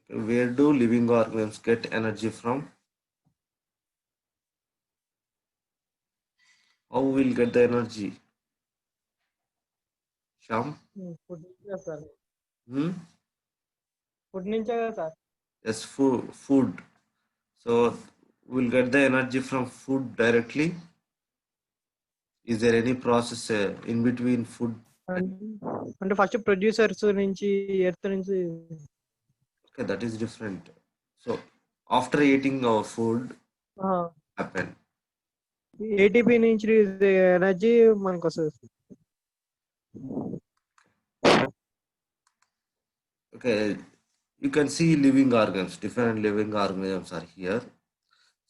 Where do living organisms get energy from? How will get the energy? Sham? Food నుంచే కదా sir Hmm? Food నుంచే కదా sir Yes, food. So we'll get the energy from food directly. Is there any process in between food? అంటే first producers నుంచి earth నుంచి Okay, that is different. So after eating our food happen. ATP నుంచి energy మనకు వస్తుంది. Okay, you can see living organs, different living organisms are here.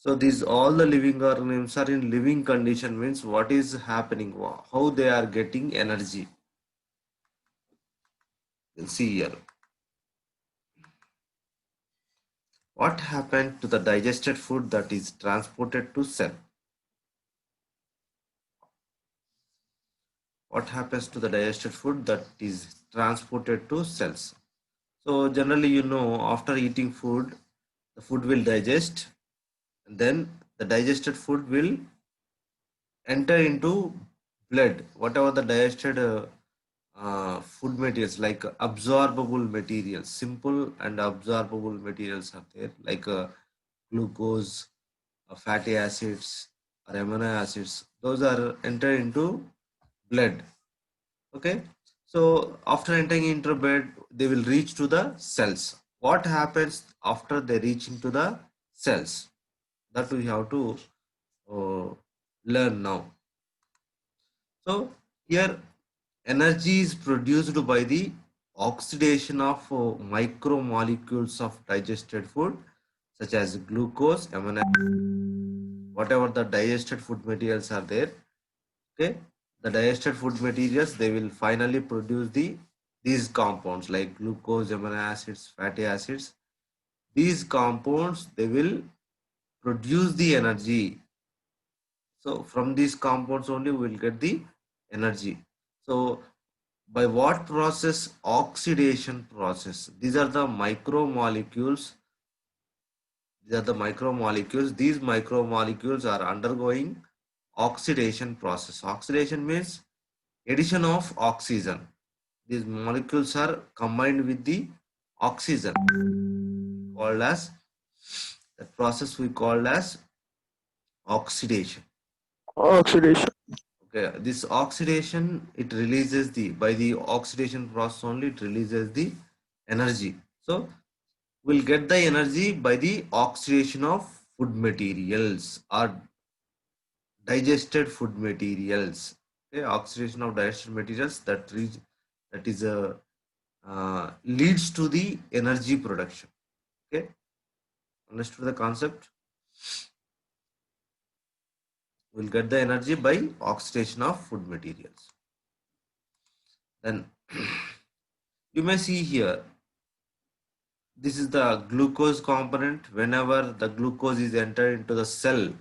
So these all the living organisms are in living condition, means what is happening, how they are getting energy. You can see here. What happened to the digested food that is transported to cell? What happens to the digested food that is transported to cells? So generally, after eating food, the food will digest, and then the digested food will enter into blood. Whatever the digested food materials, like absorbable materials, simple and absorbable materials are there, like glucose, fatty acids, or amino acids. Those are enter into blood. Okay, so after entering into blood, they will reach to the cells. What happens after they reach into the cells? That we have to uh, learn now. So here energy is produced by the oxidation of micromolecules of digested food, such as glucose, amino whatever the digested food materials are there. Okay, the digested food materials, they will finally produce these compounds like glucose, amino acids, fatty acids. These compounds, they will produce the energy. So from these compounds only we will get the energy. So by what process? Oxidation process. These are the micromolecules. These micromolecules are undergoing oxidation process. Oxidation means addition of oxygen. These molecules are combined with the oxygen, called as, that process we call as oxidation. Oxidation. Okay, this oxidation, it releases by the oxidation process only, it releases the energy. So we'll get the energy by the oxidation of food materials or digested food materials. Okay, oxidation of digested materials, that is a leads to the energy production. Okay, understood the concept? We'll get the energy by oxidation of food materials. Then you may see here, this is the glucose component. Whenever the glucose is entered into the cell,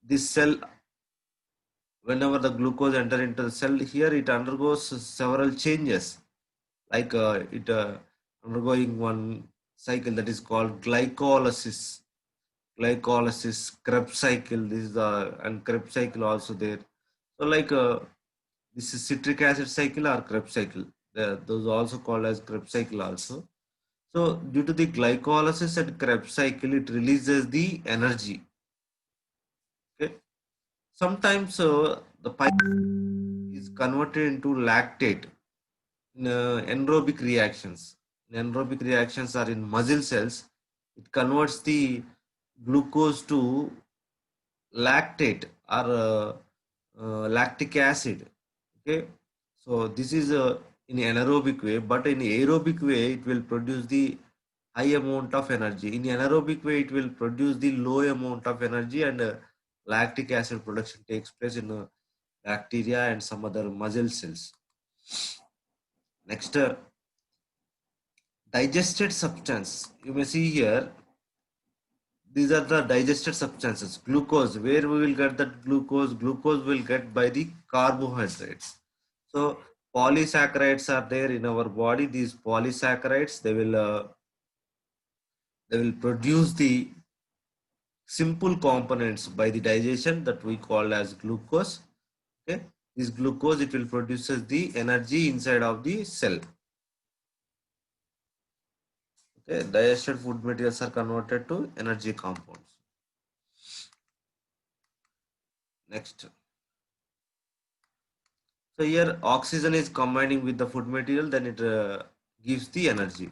this cell, whenever the glucose enter into the cell, here it undergoes several changes, like it undergoing one cycle that is called glycolysis, Krebs cycle. This is the, and Krebs cycle also there. So like this is citric acid cycle or Krebs cycle. Those also called as Krebs cycle also. So due to the glycolysis and Krebs cycle, it releases the energy. Okay. Sometimes the pipe is converted into lactate in anaerobic reactions. In anaerobic reactions or in muscle cells, it converts the glucose to lactate or lactic acid. Okay, so this is in anaerobic way, but in aerobic way, it will produce the high amount of energy. In anaerobic way, it will produce the low amount of energy, and lactic acid production takes place in bacteria and some other muscle cells. Next, digested substance. You may see here, these are the digested substances. Glucose, where we will get that glucose? Glucose will get by the carbohydrates. So polysaccharides are there in our body. These polysaccharides, they will they will produce the simple components by the digestion that we call as glucose. Okay, this glucose, it will produces the energy inside of the cell. Okay, digested food materials are converted to energy compounds. Next, so here oxygen is combining with the food material, then it gives the energy.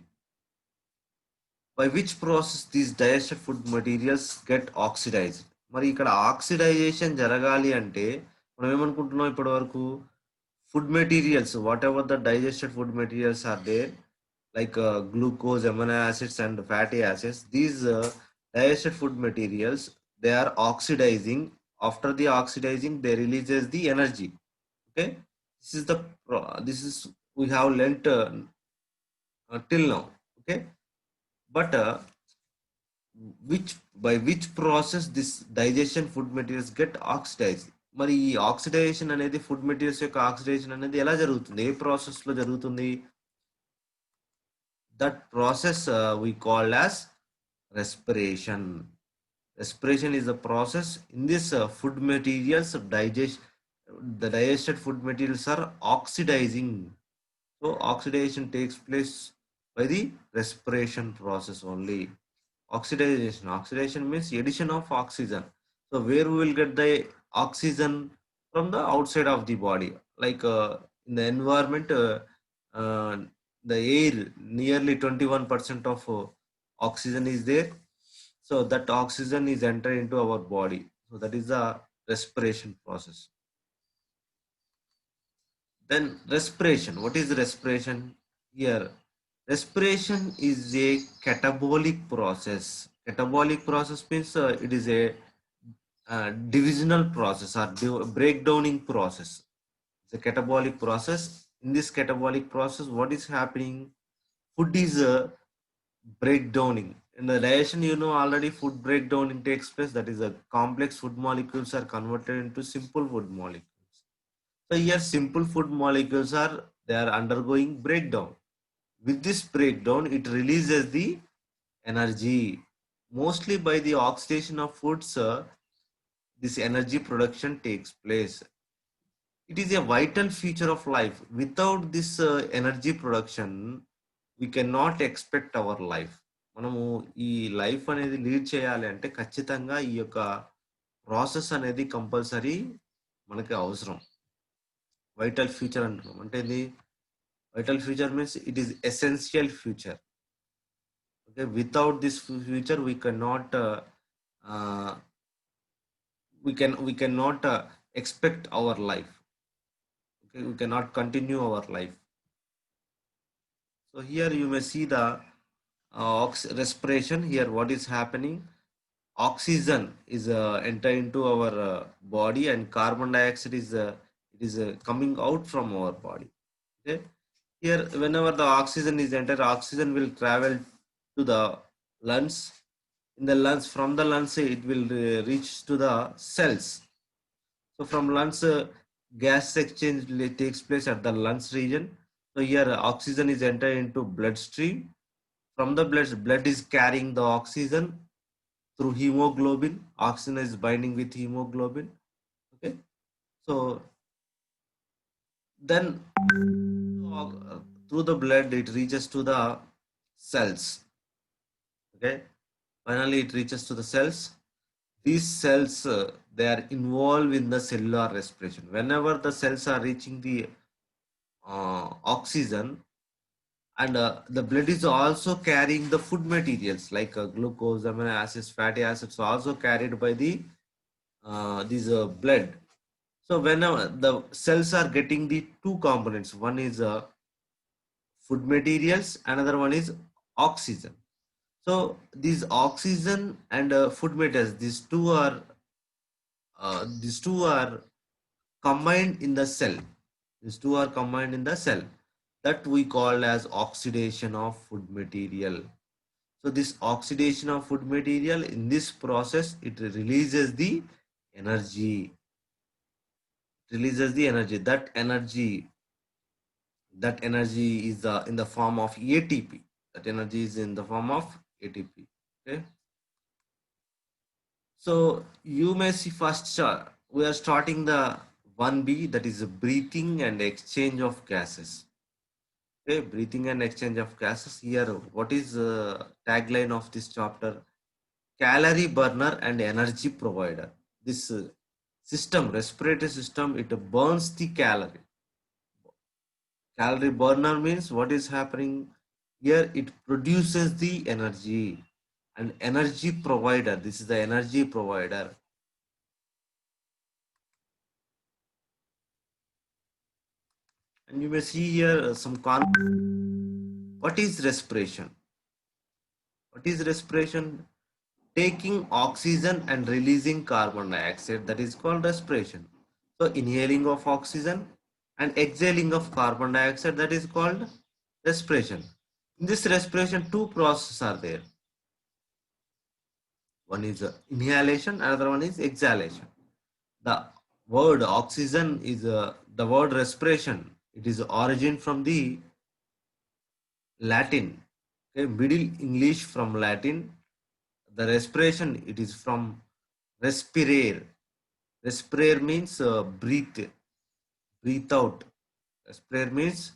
By which process these digested food materials get oxidized? మరి ఇక్కడ oxidisation జరగాలి అంటే మనం ఏమనుకుంటున్నాం ఇప్పటి వరకు? Food materials, whatever the digested food materials are there, like glucose, amino acids and fatty acids, these digested food materials, they are oxidizing. After the oxidizing, they releases the energy. Okay, this is the this is we have learnt till now. Okay, but which process this digestion food materials get oxidized? మరి ఈ oxidisation అనేది food materials యొక్క oxidisation అనేది ఎలా జరుగుతుంది? ఏ process లో జరుగుతుంది? That process we call as respiration. Respiration is a process in this food materials digest. The digested food materials are oxidizing. So oxidation takes place by the respiration process only. Oxidation means addition of oxygen. So where we will get the oxygen? From the outside of the body, like in the environment, uh, the air, nearly 21% of oxygen is there. So that oxygen is entering into our body. So that is the respiration process. Then respiration, what is respiration? Here respiration is a catabolic process. Catabolic process means it is a divisional process or breakdowning process. It's a catabolic process. In this catabolic process, what is happening? Food is breakdowning. In the digestion, you know already food breakdowning takes place. That is, a complex food molecules are converted into simple food molecules. So here simple food molecules are, they are undergoing breakdown. With this breakdown, it releases the energy. Mostly by the oxidation of foods, this energy production takes place. It is a vital feature of life. Without this energy production, we cannot expect our life. మనము ఈ life అనేది lead చేయాలి అంటే ఖచ్చితంగా ఈ యొక్క process అనేది compulsory మనకి అవసరం. వైటల్ ఫ్యూచర్ అంటున్నాం అంటే ఇది vital future means it is essential future. Okay, without this future we cannot we cannot expect our life. Okay, we cannot continue our life. So here you may see the respiration. Here what is happening? Oxygen is enter into our body, and carbon dioxide is it is coming out from our body. Okay, here whenever the oxygen is entered, oxygen will travel to the lungs. In the lungs, from the lungs it will reach to the cells. So from lungs, gas exchange takes place at the lungs region. So here oxygen is entered into bloodstream. From the blood is carrying the oxygen through hemoglobin. Oxygen is binding with hemoglobin. Okay, so then through the blood it reaches to the cells. Okay, finally it reaches to the cells. These cells, they are involved in the cellular respiration. Whenever the cells are reaching the oxygen, and the blood is also carrying the food materials like glucose, amino acids, fatty acids, also carried by the this blood. So whenever the cells are getting the two components, one is food materials, another one is oxygen. So these oxygen and food materials, these two are combined in the cell. These two are combined in the cell. That we call as oxidation of food material. So this oxidation of food material, in this process, it releases the energy. That energy is in the form of ATP. That energy is in the form of ATP. Okay. So you may see first we are starting the 1B, that is breathing and exchange of gases. Okay, breathing and exchange of gases. Here, what is tagline of this chapter? Calorie burner and energy provider. This system, respiratory system, it burns the calorie. Calorie burner means what is happening here? It produces the energy. And energy provider, this is the energy provider. And you may see here some what is respiration? What is respiration? Taking oxygen and releasing carbon dioxide, that is called respiration. So inhaling of oxygen and exhaling of carbon dioxide, that is called respiration. In this respiration, two processes are there. One is inhalation, another one is exhalation. The word oxygen is the word respiration. It is origin from the Latin, okay, Middle English from Latin. The respiration, it is from respirare. Respirare means breathe, breathe out. Respirare means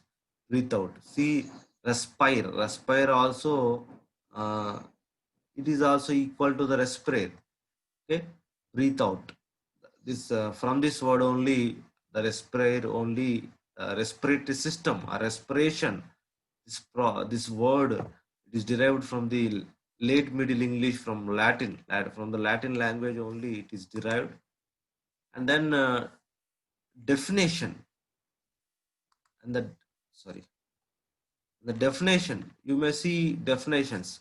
breathe out. See, respire. Respire also, uh, it is also equal to the respirare. Okay, breathe out. This from this word only, the respirare only, respiratory system or respiration. This word, it is derived from the late Middle English from Latin. From the Latin language only it is derived. And then definition and the sorry the definition, you may see definitions.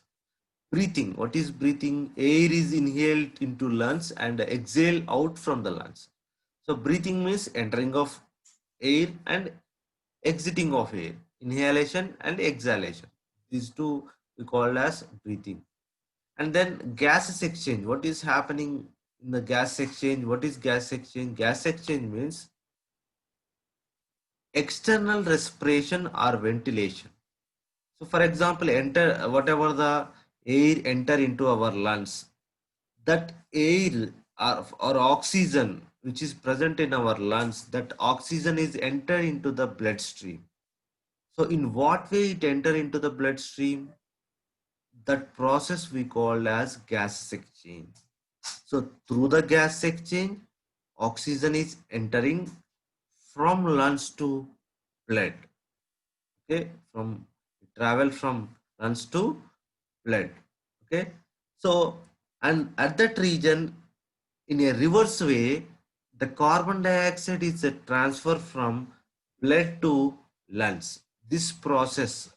Breathing, what is breathing? Air is inhaled into lungs and exhale out from the lungs. So breathing means entering of air and exiting of air, inhalation and exhalation. These two we call as breathing. And then gases exchange, what is happening in the gas exchange? What is gas exchange? Gas exchange means external respiration or ventilation. So for example, enter whatever the air enter into our lungs, that air or oxygen which is present in our lungs, that oxygen is entered into the bloodstream. So in what way it enter into the bloodstream? That process we call as gas exchange. So through the gas exchange, oxygen is entering from lungs to blood. Okay, from travel from lungs to blood. Okay, so and at that region, in a reverse way, the carbon dioxide is a transfer from blood to lungs. This process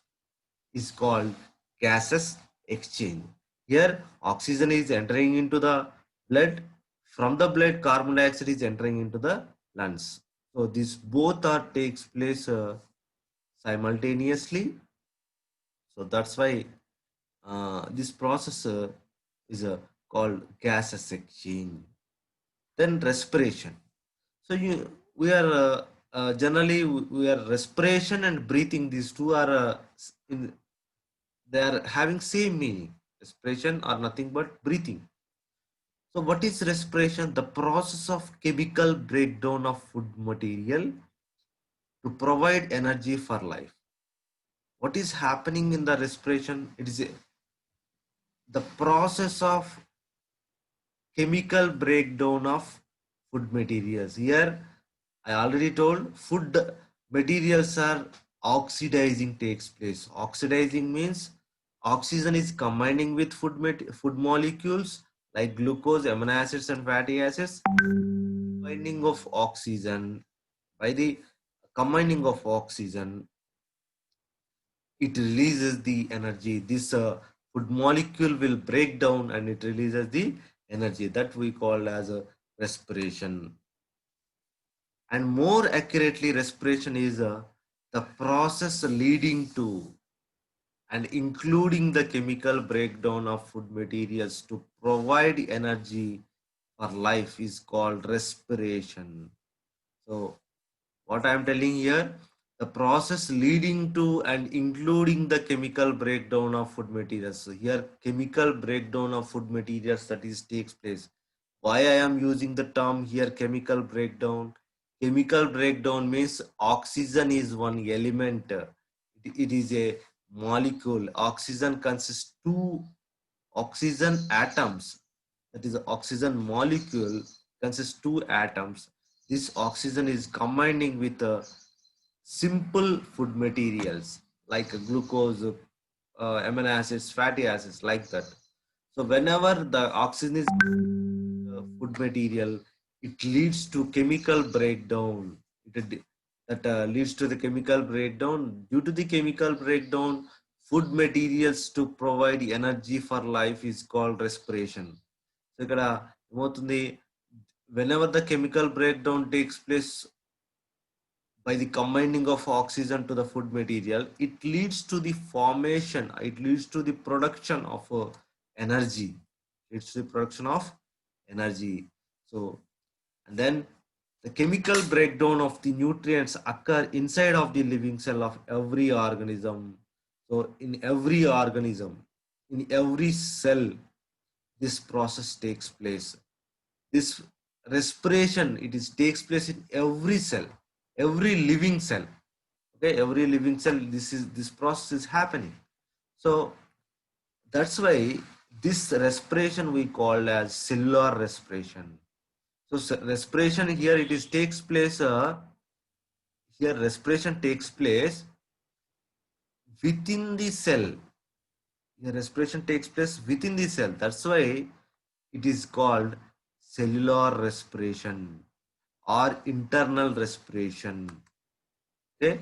is called gases exchange. Here, oxygen is entering into the blood. From the blood, carbon dioxide is entering into the lungs. So this both are takes place simultaneously. So that's why this process is called gases exchange. Then respiration. So we are generally we are respiration and breathing. These two are they are having same meaning. Respiration are nothing but breathing. So what is respiration? The process of chemical breakdown of food material to provide energy for life. What is happening in the respiration? It is the process of chemical breakdown of food materials. Here, I already told food materials are oxidizing takes place. Oxidizing means oxygen is combining with food molecules like glucose, amino acids, and fatty acids. Binding of oxygen, by the combining of oxygen, it releases the energy. This food molecule will break down and it releases the energy that we call as a respiration. And more accurately, respiration is the process leading to and including the chemical breakdown of food materials to provide energy for life is called respiration. So what I am telling here, the process leading to and including the chemical breakdown of food materials. So here chemical breakdown of food materials that is takes place. Why I am using the term here chemical breakdown? Chemical breakdown means oxygen is one element. It is a molecule. Oxygen consists two oxygen atoms. That is oxygen molecule consists two atoms. This oxygen is combining with simple food materials like glucose, amino acids, fatty acids, like that. So whenever the oxygen is food material, it leads to chemical breakdown. That leads to the chemical breakdown. Due to the chemical breakdown, food materials to provide energy for life is called respiration. So ఇక్కడ ఏమవుతుంది, whenever the chemical breakdown takes place by the combining of oxygen to the food material, it leads to the formation, it leads to the production of energy. It's the production of energy. So, and then the chemical breakdown of the nutrients occur inside of the living cell of every organism. So, in every organism, in every cell, this process takes place. This respiration, it is takes place in every cell, every living cell. Okay, every living cell, this process is happening. So that's why this respiration we call as cellular respiration. So respiration here, it is takes place here respiration takes place within the cell. Here respiration takes place within the cell. That's why it is called cellular respiration or internal respiration. Okay,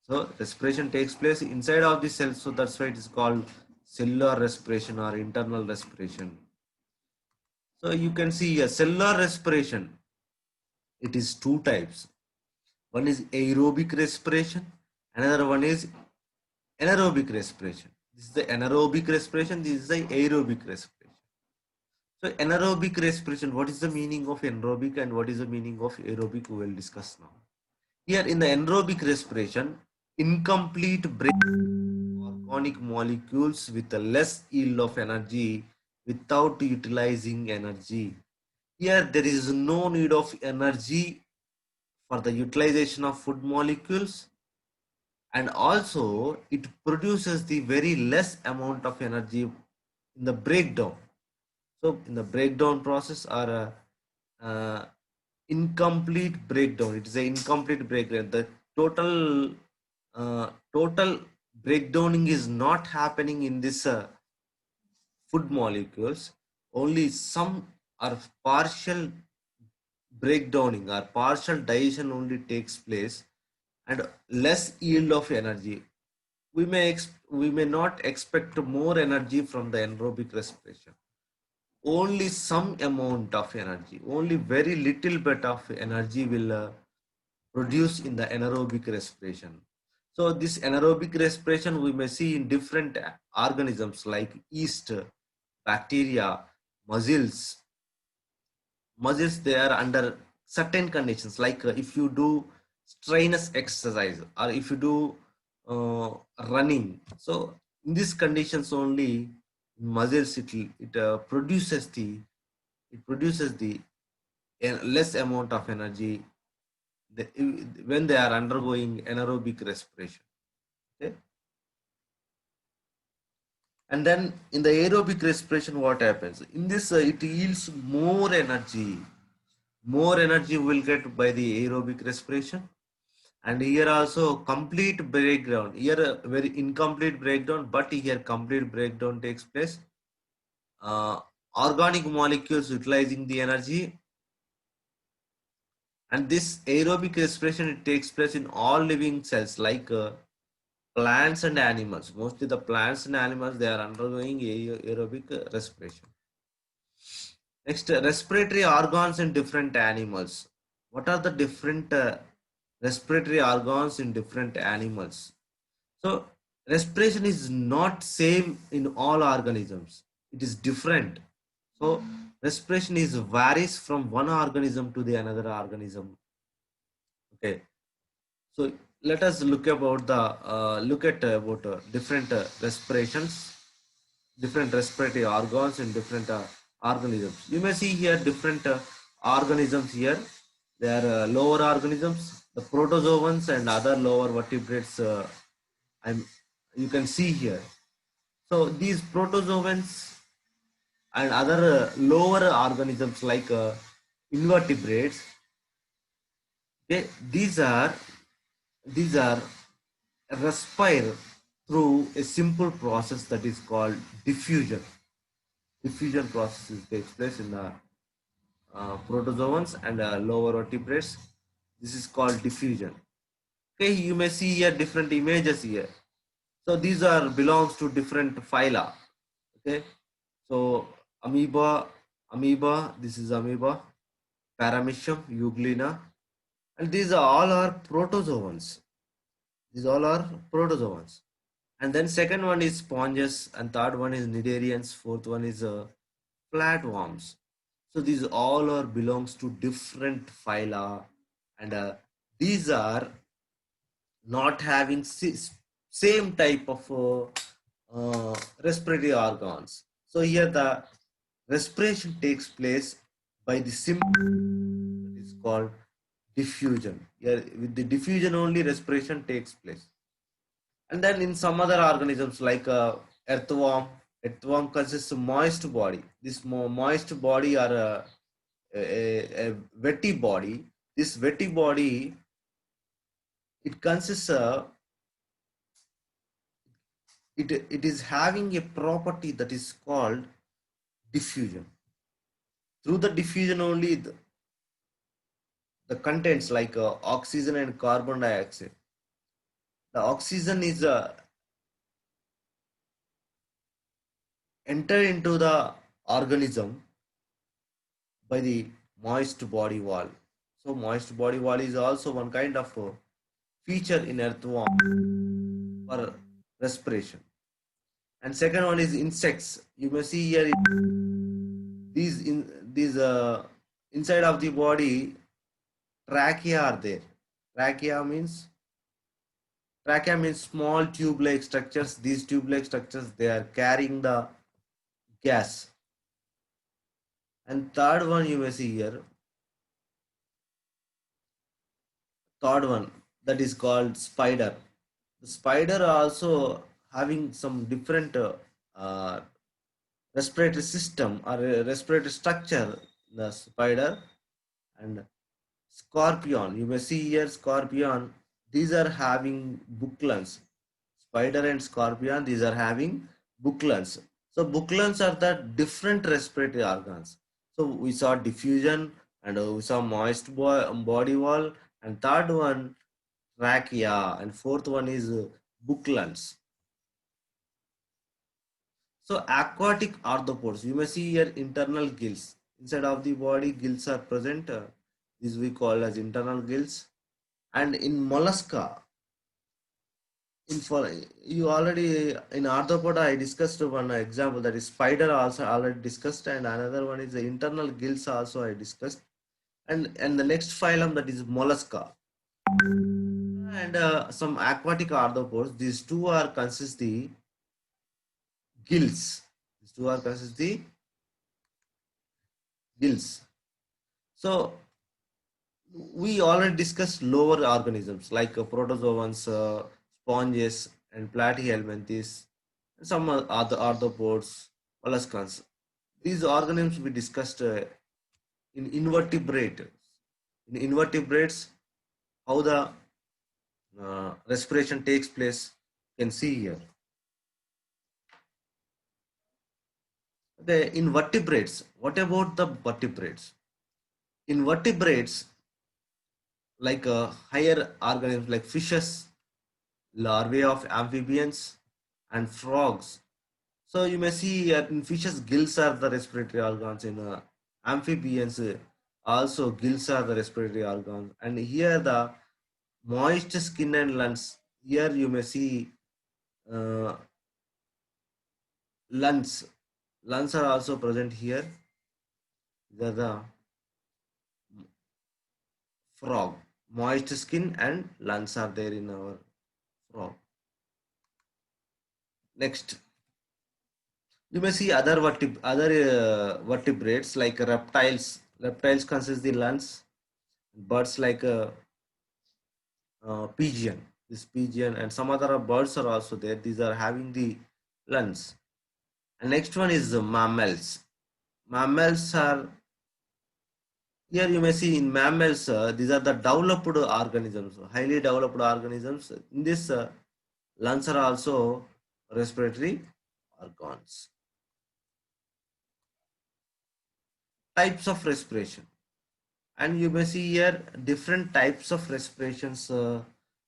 so respiration takes place inside of the cell, so that's why it is called cellular respiration or internal respiration. So you can see a cellular respiration, it is two types. One is aerobic respiration, another one is anaerobic respiration. This is the anaerobic respiration, this is the aerobic respiration. So anaerobic respiration, what is the meaning of anaerobic and what is the meaning of aerobic, we will discuss now. Here in the anaerobic respiration, incomplete breakdown of organic molecules with a less yield of energy without utilizing energy. Here there is no need of energy for the utilization of food molecules, and also it produces the very less amount of energy in the breakdown. So in the breakdown process or incomplete breakdown, it is an incomplete breakdown. The total breakdowning is not happening in this food molecules. Only some or partial breakdowning or partial digestion only takes place, and less yield of energy. We may not expect more energy from the anaerobic respiration. Only some amount of energy, only very little bit of energy will produce in the anaerobic respiration. So this anaerobic respiration we may see in different organisms like yeast, bacteria, mussels. Mussels, they are under certain conditions, like if you do strenuous exercise or if you do running. So in these conditions only, mussels it produces the less amount of energy when they are undergoing anaerobic respiration. Okay. And then in the aerobic respiration, what happens? In this, it yields more energy. More energy will get by the aerobic respiration. And here also complete breakdown. Here a very incomplete breakdown, but here complete breakdown takes place. Organic molecules utilizing the energy, and this aerobic respiration, it takes place in all living cells like plants and animals. Mostly the plants and animals, they are undergoing aerobic respiration. Next, respiratory organs in different animals. What are the different respiratory organs in different animals? So respiration is not same in all organisms. It is different. So respiration is varies from one organism to the another organism. Okay. So let us look about the look at about different respirations, different respiratory organs in different organisms. You may see here different organisms here. They are lower organisms, the protozoans and other lower vertebrates. I'm, you can see here. So these protozoans and other lower organisms like invertebrates, they, these are respire through a simple process that is called diffusion. Diffusion process takes place in the protozoans and lower vertebrates. This is called diffusion. Okay, you may see here different images here. So these are belongs to different phyla. Okay, so amoeba. This is amoeba, Paramecium, Euglena, and these are all are protozoans. These all are protozoans. And then second one is sponges, and third one is cnidarians, fourth one is flatworms. So these all are belongs to different phyla, and these are not having same type of respiratory organs. So here the respiration takes place by the simple that is called diffusion. Here with the diffusion only respiration takes place. And then in some other organisms like earthworm consists of moist body. This moist body or a wetty body. This wetty body, it consists it is having a property that is called diffusion. Through the diffusion only the contents like oxygen and carbon dioxide. The oxygen is enter into the organism by the moist body wall. So moist body wall is also one kind of feature in earthworm for respiration. And second one is insects. You may see here these inside of the body trachea are there. Trachea means trachea means small tube-like structures. These tube-like structures they are carrying the gas. And third one you may see here. Third one that is called spider. The spider also having some different uh, respiratory system or respiratory structure. The spider and scorpion. You may see here scorpion. These are having bucklans. Spider and scorpion. These are having bucklans. So bucklans are the different respiratory organs. So we saw diffusion and we saw moist body wall, and third one trachea, and fourth one is bucklans. So aquatic arthropods, you may see here internal gills. Inside of the body, gills are present. This we call as internal gills. And in mollusca, in for you already in arthropod, I discussed one example that is spider also already discussed, and another one is the internal gills also I discussed. And the next phylum that is mollusca. And some aquatic arthropods. These two are consist the gills. These two are consist the gills. So we already discussed lower organisms like protozoans, sponges, and platyhelminthes, and some other arthropods, molluscans. These organisms we discussed in invertebrate. In invertebrates, how the respiration takes place, you can see here. Okay, in vertebrates, what about the vertebrates? In vertebrates, like higher organisms like fishes, larvae of amphibians, and frogs. So you may see in fishes, gills are the respiratory organs. In amphibians, also gills are the respiratory organs. And here the moist skin and lungs. Here you may see uh, lungs. Lungs are also present here. These are the frog. moist skin and lungs are there in our frog. Next, you may see other vertebrates like reptiles. Reptiles consist the lungs. Birds like pigeon. This pigeon and some other birds are also there. These are having the lungs. And next one is the mammals. Mammals are here you may see in mammals. These are the developed organisms, highly developed organisms. In this, lungs are also respiratory organs. Types of respiration, and you may see here different types of respirations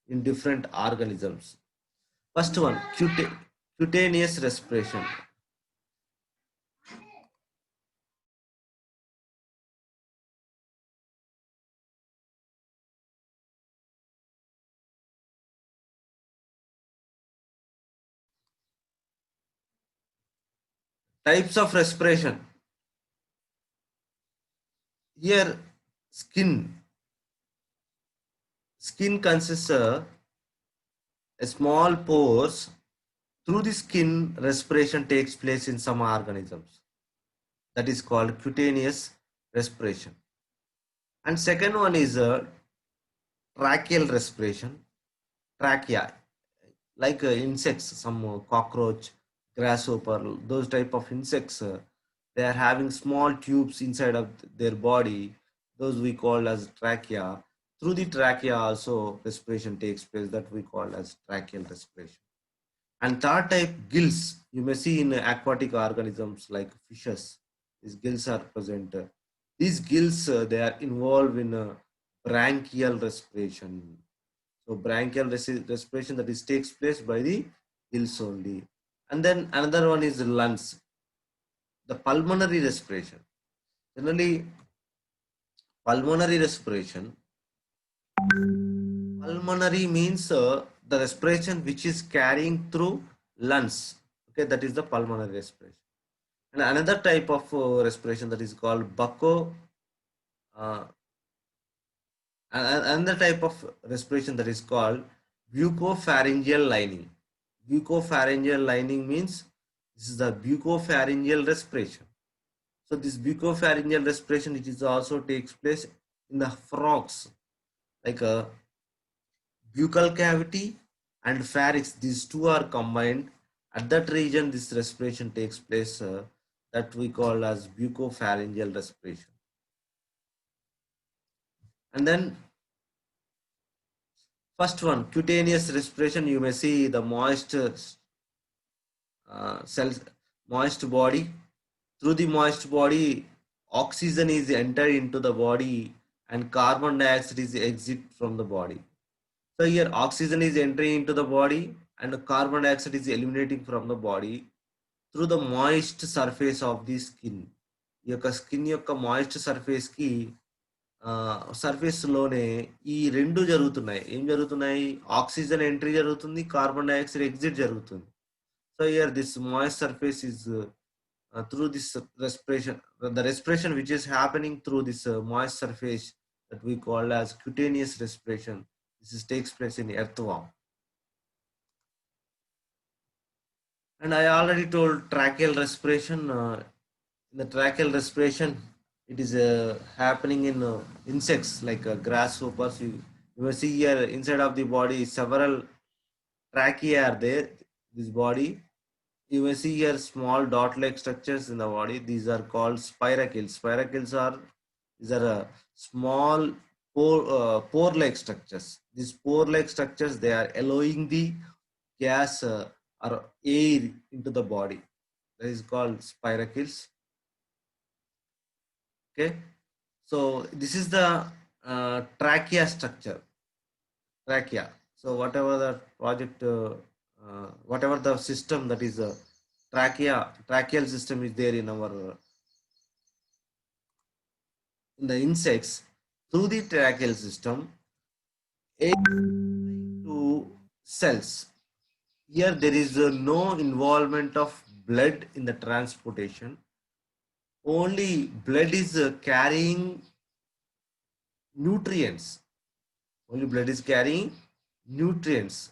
in different organisms. First one, cutaneous respiration. Types of respiration. Here, skin. Skin consists a small pores. Through the skin, respiration takes place in some organisms. That is called cutaneous respiration. And second one is tracheal respiration. Trachea, like insects, some cockroach, grasshopper, those type of insects, they are having small tubes inside of their body. Those we call as trachea. Through the trachea also respiration takes place. That we call as tracheal respiration. And third type, gills. You may see in aquatic organisms like fishes. These gills are present. These gills, they are involved in branchial respiration. So branchial respiration that is takes place by the gills only. And then another one is lungs, the pulmonary respiration. Generally, pulmonary respiration. Pulmonary means the respiration which is carrying through lungs. Okay, that is the pulmonary respiration. And another type of respiration that is called bucco. Uh, another type of respiration that is called bucopharyngeal lining. Bucopharyngeal lining means this is the bucopharyngeal respiration. So this bucopharyngeal respiration, it is also takes place in the frogs, like a buccal cavity and pharynx. These two are combined. At that region, this respiration takes place. That we call as bucopharyngeal respiration. And then first one, cutaneous respiration. You may see the moist cells, moist body. Through the moist body, oxygen is entered into the body and carbon dioxide is exit from the body. So here oxygen is entering into the body and carbon dioxide is eliminating from the body through the moist surface of the skin. ఈ యొక్క skin యొక్క moist surface కి surface లోనే ఈ రెండు జరుగుతున్నాయి. ఏం జరుగుతున్నాయి? ఆక్సిజన్ ఎంట్రీ జరుగుతుంది, కార్బన్ డైఆక్సైడ్ ఎగ్జిట్ జరుగుతుంది. So here this moist surface is through this respiration, the respiration which is happening through this moist surface that we call as cutaneous respiration. This is, takes place in earthworm. And I already told tracheal respiration. In the tracheal respiration, it is happening in insects like grasshoppers. You will see here inside of the body several trachea are there. This body, you may see here small dot-like structures in the body. These are called spiracles. Spiracles are these are small pore-like structures. These pore-like structures, they are allowing the gas or air into the body. That is called spiracles. Okay, so this is the trachea structure. Trachea. So whatever the project, whatever the system that is tracheal system is there in our in the insects. Through the tracheal system, air to cells. Here there is no involvement of blood in the transportation. Only blood is carrying nutrients. Only blood is carrying nutrients.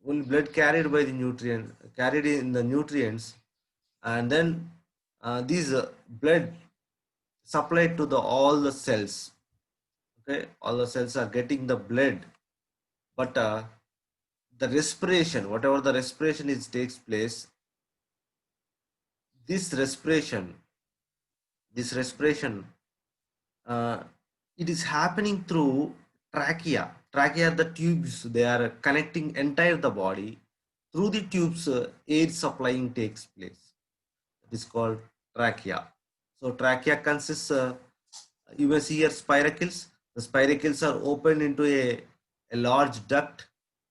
Only blood carried by the nutrient, carried in the nutrients, and then these blood supplied to the all the cells. Okay, all the cells are getting the blood, but the respiration, whatever the respiration is takes place, this respiration, this respiration, uh, it is happening through trachea. Trachea are the tubes. They are connecting entire the body. Through the tubes, air supplying takes place. It is called trachea. So trachea consists, you may see here spiracles. The spiracles are opened into a large duct.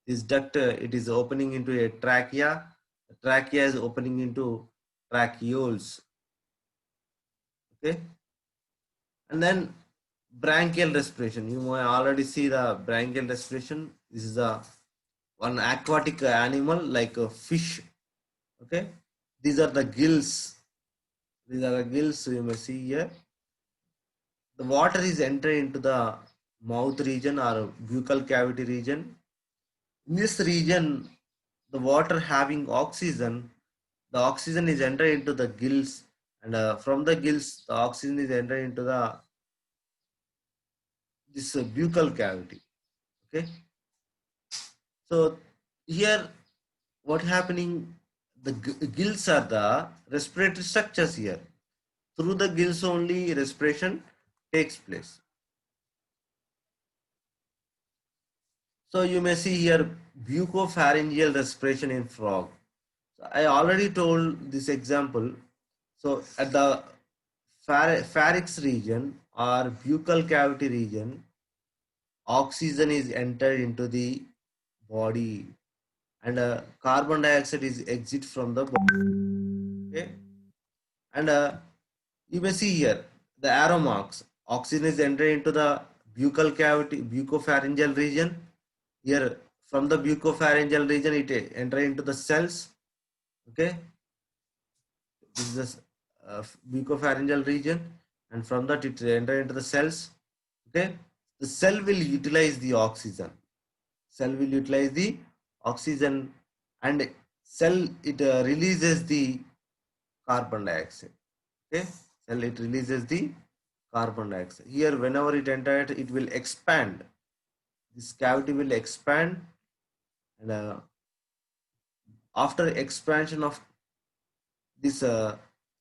This duct, it is opening into a trachea. The trachea is opening into tracheoles. Okay. And then branchial respiration. You may already see the branchial respiration. This is a one aquatic animal like a fish. Okay. These are the gills. These are the gills you may see here. The water is entering into the mouth region or buccal cavity region. In this region, the water having oxygen, the oxygen is entering into the gills, and from the gills, the oxygen is entering into the this buccal cavity. Okay, so here what happening? The gills are the respiratory structures here. Through the gills only respiration takes place. So you may see here bucopharyngeal respiration in frog. So I already told this example. So at the pharynx region or buccal cavity region, oxygen is entered into the body and carbon dioxide is exit from the body. Okay, and you may see here the arrow marks. Oxygen is entering into the buccal cavity, bucopharyngeal region. Here from the bucopharyngeal region, it enter into the cells. Okay, this is the bucopharyngeal region, and from that it enter into the cells. Okay, the cell will utilize the oxygen. Cell will utilize the oxygen, and cell it releases the carbon dioxide. Okay, cell it releases the carbon dioxide. Here, whenever it enters, it will expand. This cavity will expand, and after expansion of this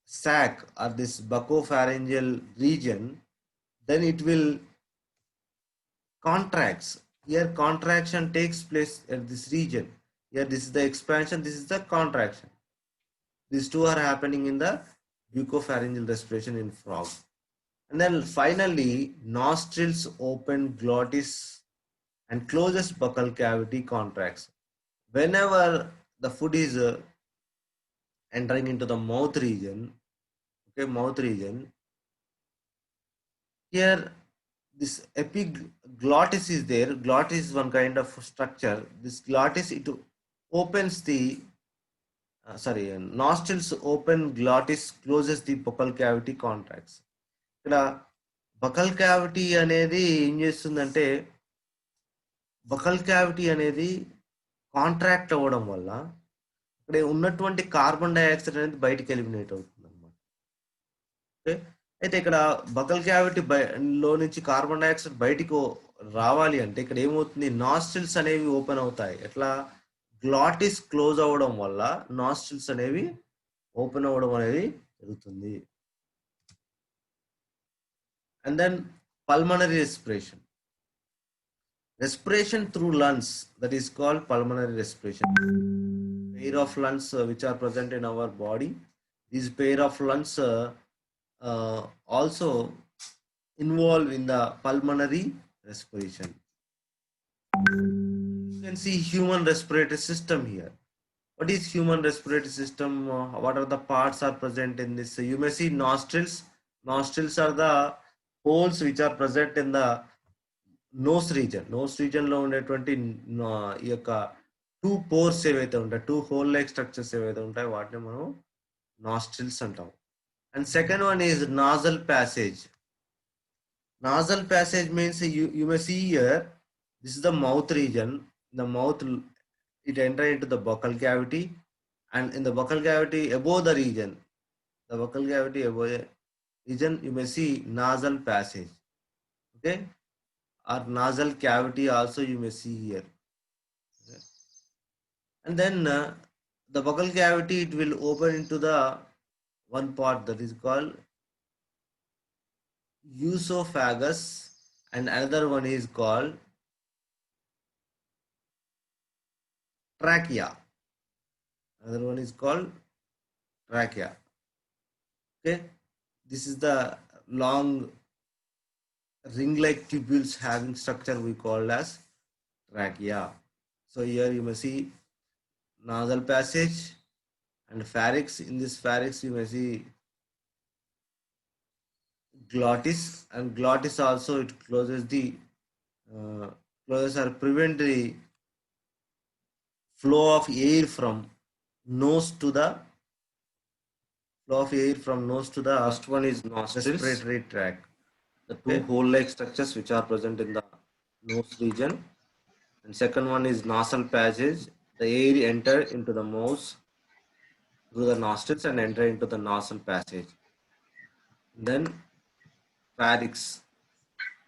sac or this buccopharyngeal region, then it will contracts. Here contraction takes place at this region. Here this is the expansion, this is the contraction. These two are happening in the buccopharyngeal respiration in frog. And then finally, nostrils open, glottis and closest buccal cavity contracts. Whenever the food is entering into the mouth region, okay, mouth region, here this epiglottis is there. Glottis is one kind of structure. This glottis, it opens the nostrils open, glottis closes the buccal cavity contracts. ఇక్కడ buckle cavity అనేది ఏం చేస్తుందంటే buckle cavity అనేది contract అవ్వడం వల్ల ఇక్కడ ఉన్నటువంటి carbon dioxide అనేది బయటికి ఎలిమినేట్ అవుతుంది అనమాట. ఓకే, అయితే ఇక్కడ బకల్ క్యావిటీ లో నుంచి కార్బన్ డైఆక్సైడ్ బయటికి రావాలి అంటే ఇక్కడ ఏమవుతుంది, నాస్ట్రిల్స్ అనేవి ఓపెన్ అవుతాయి. ఎట్లా, గ్లాటిస్ క్లోజ్ అవ్వడం వల్ల నాస్ట్రిల్స్ అనేవి ఓపెన్ అవ్వడం అనేది జరుగుతుంది. And then pulmonary respiration. Respiration through lungs, that is called pulmonary respiration. Pair of lungs which are present in our body. These pair of lungs also involved in the pulmonary respiration. You can see human respiratory system here. What is human respiratory system? What are the parts are present in this? You may see nostrils. Nostrils are the holes which are present in the nose region. Nose region లో ఉండేటువంటి ఈ యొక్క two pores ఏవైతే ఉంటాయి, two whole like structures ఏవైతే ఉంటాయో వాటిని మనం నాస్ట్రిల్స్ అంటాం. And second one is nozzle passage. Nasal passage means you may see here This is the mouth region. The mouth, it enters into the buccal cavity, and in the buccal cavity above the region, the buccal cavity above the region, you may see nasal passage. Okay, or nasal cavity also you may see here. Okay? And then the buccal cavity, it will open into the one part that is called esophagus, and another one is called trachea. Another one is called trachea. Okay, this is the long ring-like tubules having structure we call as trachea. So here you may see nasal passage and pharynx. In this pharynx you may see glottis, and glottis also it closes the uh, closes or prevent the flow of air from nose to the flow of air from nose to the first one is nostrils, respiratory tract. The two hole-like structures which are present in the nose region, and second one is nasal passage. The air enter into the mouth through the nostrils and enter into the nasal passage. Then pharynx.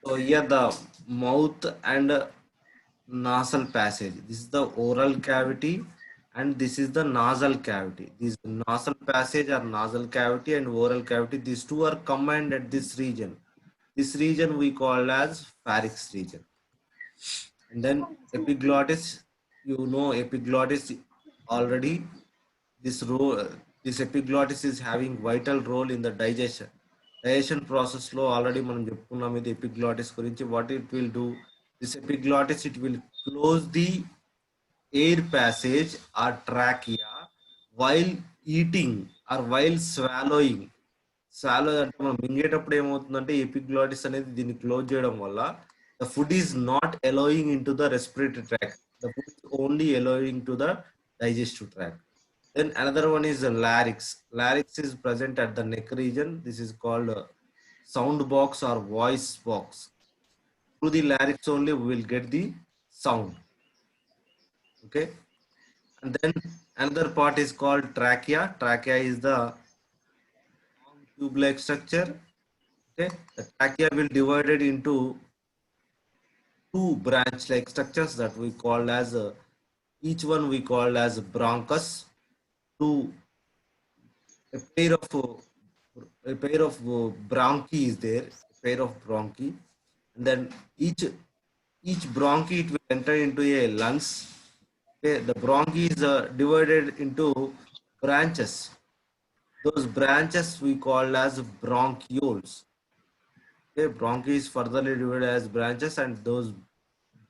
So here the mouth and nasal passage. This is the oral cavity and this is the nasal cavity. This nasal passage or nasal cavity and oral cavity, these two are combined at this region. This region we call as pharynx region. And then epiglottis, you know epiglottis already. This role, this epiglottis is having vital role in the digestion process లో already మనం చెప్పుకున్నాం ఇది epiglottis గురించి. What it will do, this epiglottis it will close the air passage or trachea while eating or while swallowing. Swallow అంటే మనం మింగేటప్పుడు ఏమవుతుందంటే epiglottis అనేది దీన్ని క్లోజ్ చేయడం వల్ల the food is not allowing in to the respiratory tract, the food is only allowing to the digestive tract. Then another one is the larynx. Larynx is present at the neck region. This is called sound box or voice box. Through the larynx only we will get the sound. Okay. And then another part is called trachea. Trachea is the long tube-like structure. Okay. The trachea will divided into two branch-like structures that we call as each one we call as bronchus. Two a pair of bronchi is there, a pair of bronchi, and then each bronchi it will enter into a lungs. Okay, the bronchi is divided into branches. Those branches we call as bronchioles. Okay, bronchi is furtherly divided as branches, and those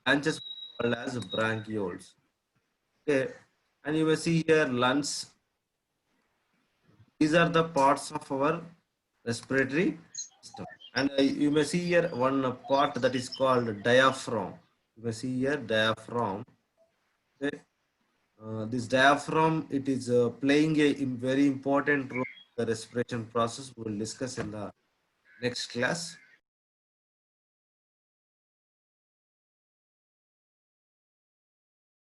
branches we call as bronchioles. Okay, and you may see here lungs. These are the parts of our respiratory system. And you may see here one part that is called diaphragm. You may see here diaphragm. Okay. This diaphragm, it is playing a very important role in the respiration process. We will discuss in the next class.